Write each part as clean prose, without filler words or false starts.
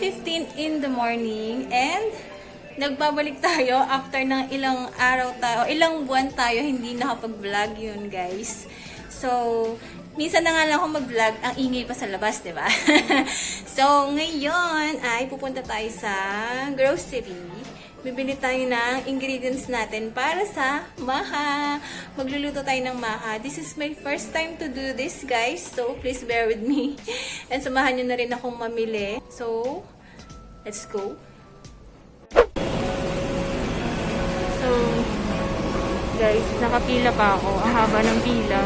7:15 in the morning and nagbabalik tayo after ng ilang araw tayo, ilang buwan tayo hindi nakapag-vlog yun, guys. So, minsan na nga lang ako mag-vlog, ang ingay pa sa labas, diba? So, ngayon ay pupunta tayo sa grocery. Bibili tayo ng ingredients natin para sa MAJA. Magluluto tayo ng MAJA. This is my first time to do this, guys. So, please bear with me. And samahan nyo na rin akong mamili. So, let's go. So, guys, nakapila pa ako. Ang haba ng pila.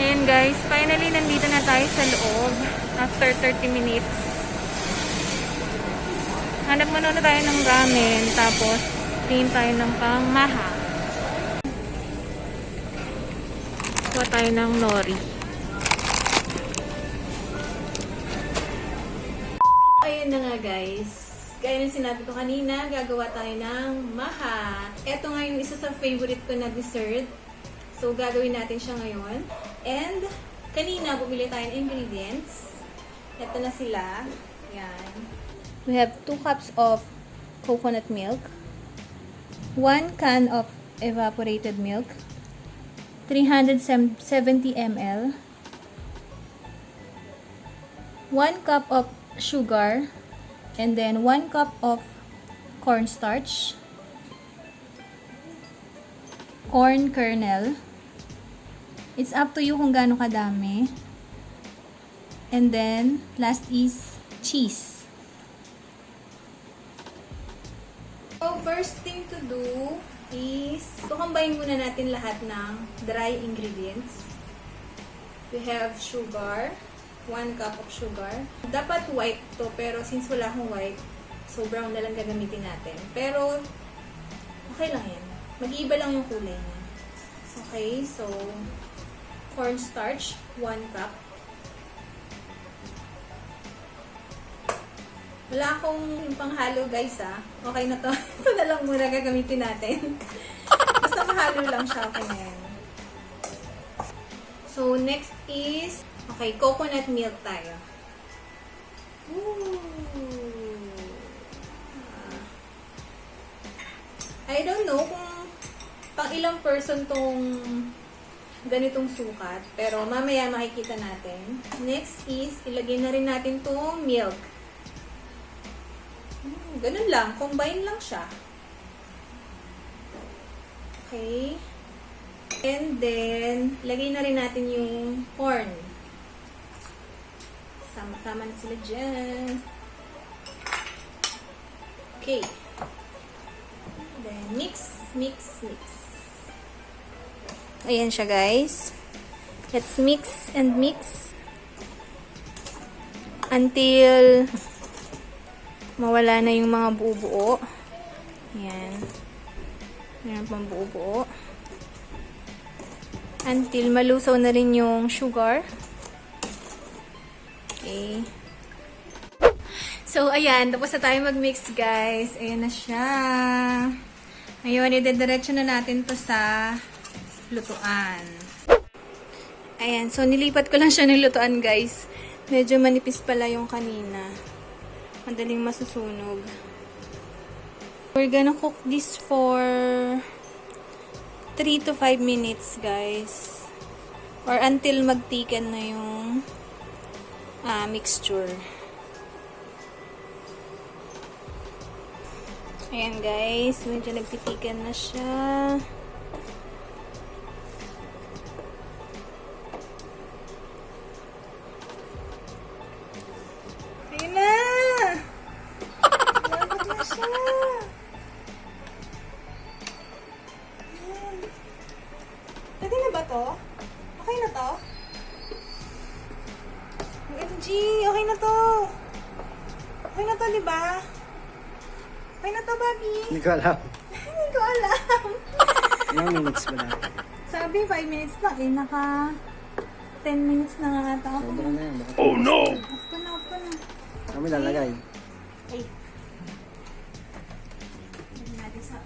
Ayan guys, finally nandito na tayo sa loob after 30 minutes. Hanap muna tayo ng ramen, tapos tingin tayo ng pang MAJA. Kuha tayo ng nori. Ayan na nga guys. Gaya ng sinabi ko kanina, gagawa tayo ng MAJA. Ito nga yung isa sa favorite ko na dessert. So, gagawin natin siya ngayon. And, kanina, bumili tayo ng ingredients. Ito na sila. Yan. We have 2 cups of coconut milk, 1 can of evaporated milk, 370 ml, 1 cup of sugar, and then 1 cup of cornstarch, corn kernel. It's up to you kung gaano kadami. And then, last is cheese. So, first thing to do is, combine muna natin lahat ng dry ingredients. We have sugar, 1 cup of sugar. Dapat white to, pero since wala akong white, so brown na lang gagamitin natin. Pero, okay lang yan. Mag-iiba lang yung kulay niya. Okay, so, cornstarch, 1 cup. Wala akong yung panghalo, guys, ah. Okay na to. Ito na lang muna gagamitin natin. Basta mahalo lang siya. Okay na yan. So, next is, okay, coconut milk tayo. I don't know kung pang ilang person tong ganitong sukat. Pero mamaya makikita natin. Next is, ilagay na rin natin tong milk. Ganun lang. Combine lang siya. Okay. And then, ilagay na rin natin yung corn. Sama-sama na sila dyan. Okay. Then, mix, mix, mix. Ayan siya, guys. Let's mix and mix until mawala na yung mga buo-buo. Ayan. Ayan pang buo-buo. Until malusaw na rin yung sugar. Okay. So, ayan. Tapos na tayo mag-mix, guys. Ayan na siya. Ngayon, idediretso na natin to sa lutuan. Ayan. So, nilipat ko lang siya ng lutuan, guys. Medyo manipis pala yung kanina. Madaling masusunog. We're gonna cook this for 3 to 5 minutes, guys. Or until mag-thicken na yung mixture. Ayan, guys. Medyo nagtitikan na siya. Ayan na! Malapit na siya! Ayan. Pwede na ba to? Okay na to? OMG! Okay na to! Okay na to, diba? Okay na to, Bobby? Hindi ko alam. Hindi ko alam. Ilang minutes ba na? Sabi, 5 minutes pa eh. Naka 10 minutes na nga ata ako. Sobra na yan. Oh no! Off ko na, off ko na. Kami lalagay. Ay. Lagyan natin sa...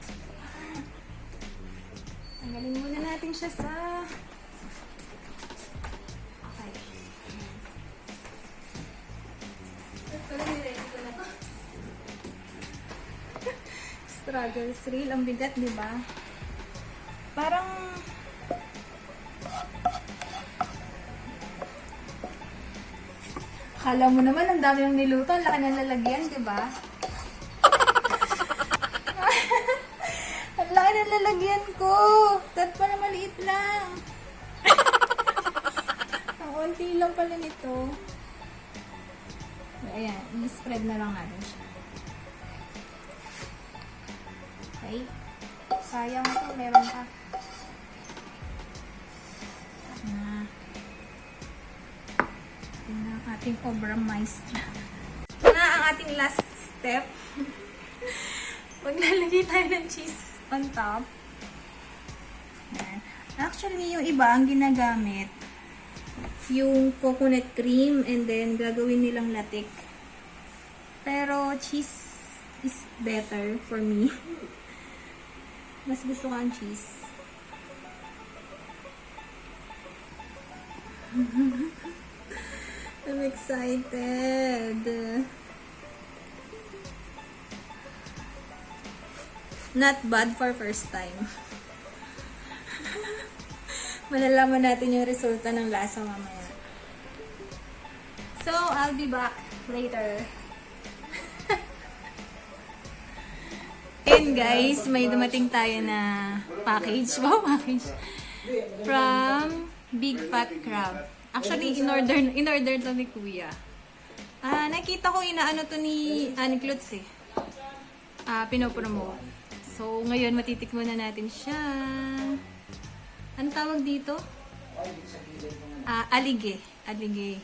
Tanggalin muna natin siya sa... Okay. Struggles real. Ang bigat, di ba? Parang... Akala mo naman, ang dami yung niluto. Ang laki ng lalagyan, di ba? Ang laki ng lalagyan ko. Tat pa na maliit lang. Ang unti lang pala nito. Ayan, i-spread na lang natin siya. Okay. Sayang ito, meron pa. Tingnan ang ating Obermeister. Na ang ating last step. Maglalagay tayo ng cheese on top. Ayan. Actually, yung iba ang ginagamit yung coconut cream and then gagawin nilang latik. Pero cheese is better for me. Mas gusto ko ang cheese. I'm excited. Not bad for first time. Malalaman natin yung resulta ng lasa mamaya. So, I'll be back later. And guys, may dumating tayo na package. Wow, package. From Big Fat Crab. Actually, in-order to ni Kuya. Nakita ko inaano to ni Klutz eh. Pinopromote. So, ngayon matitikman na natin siya. Ano tawag dito? Alige. Alige.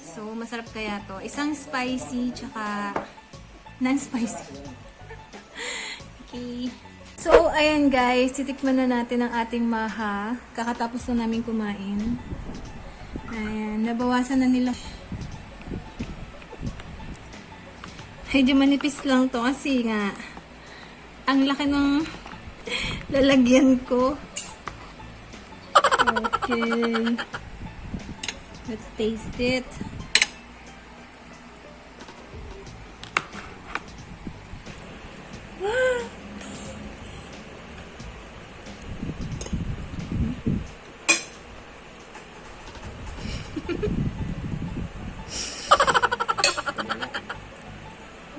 So, masarap kaya to. Isang spicy, tsaka non-spicy. Okay. So, ayan guys. Titikman na natin ang ating maha. Kakatapos na namin kumain. Ayan. Nabawasan na nila. Medyo manipis lang to kasi nga ang laki ng lalagyan ko. Okay. Let's taste it.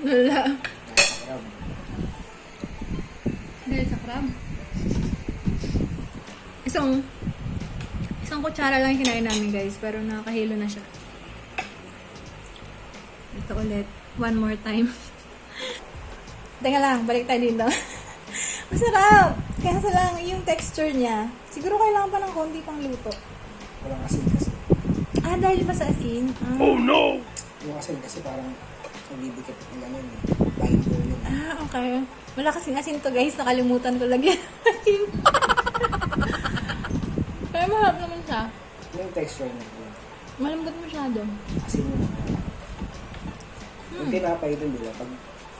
Wala. Dahil sa crab. Isang kutsara lang yung kinain namin guys, pero nakakahilo na siya. Ito ulit. One more time. Teka lang, balik tayo dito. Masarap! Kaya lang yung texture niya. Siguro kailangan pa ng konti pang luto. Walang asin kasi. Dahil pa sa asin? Oh no! Yung asin kasi parang nabibigit ng ano yun. Bite ko yun. Okay. Wala kasing asin to guys. Nakalimutan ko lagi asin. Pero maharap naman siya. Yung texture niya. Malambot masyado. Asin mo na. Yung tinapay ito nila, pag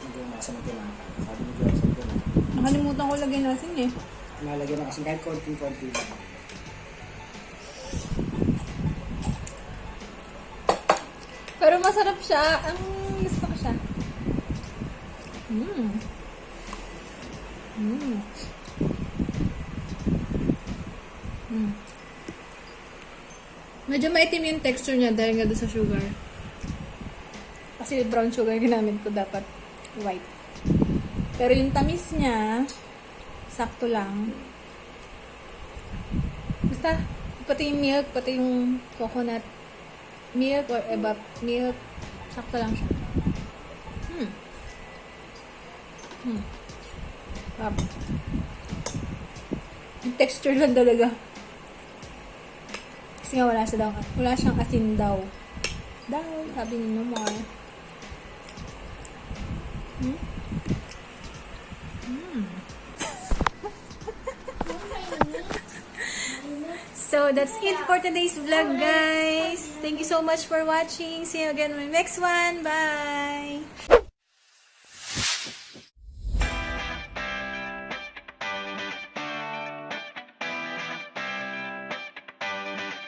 nagmasa ng tinapay, sabi mo dyan sa tinapay. Nakalimutan ko lagi ng asin eh. Nalagyan ng asin kahit konti-konti lang. Pero masarap siya. Ang gusto ko siya. Medyo maitim yung texture niya dahil nga doon sa sugar. Kasi brown sugar ginamit ko, dapat white. Pero yung tamis niya, sakto lang. Basta, pati yung milk, pati yung coconut milk or evap milk, sakto lang siya. Yung texture lang talaga. Kasi nga wala siyang asin daw. Sabi ni Nomar. So, that's it for today's vlog, guys. Thank you so much for watching. See you again in my next one. Bye!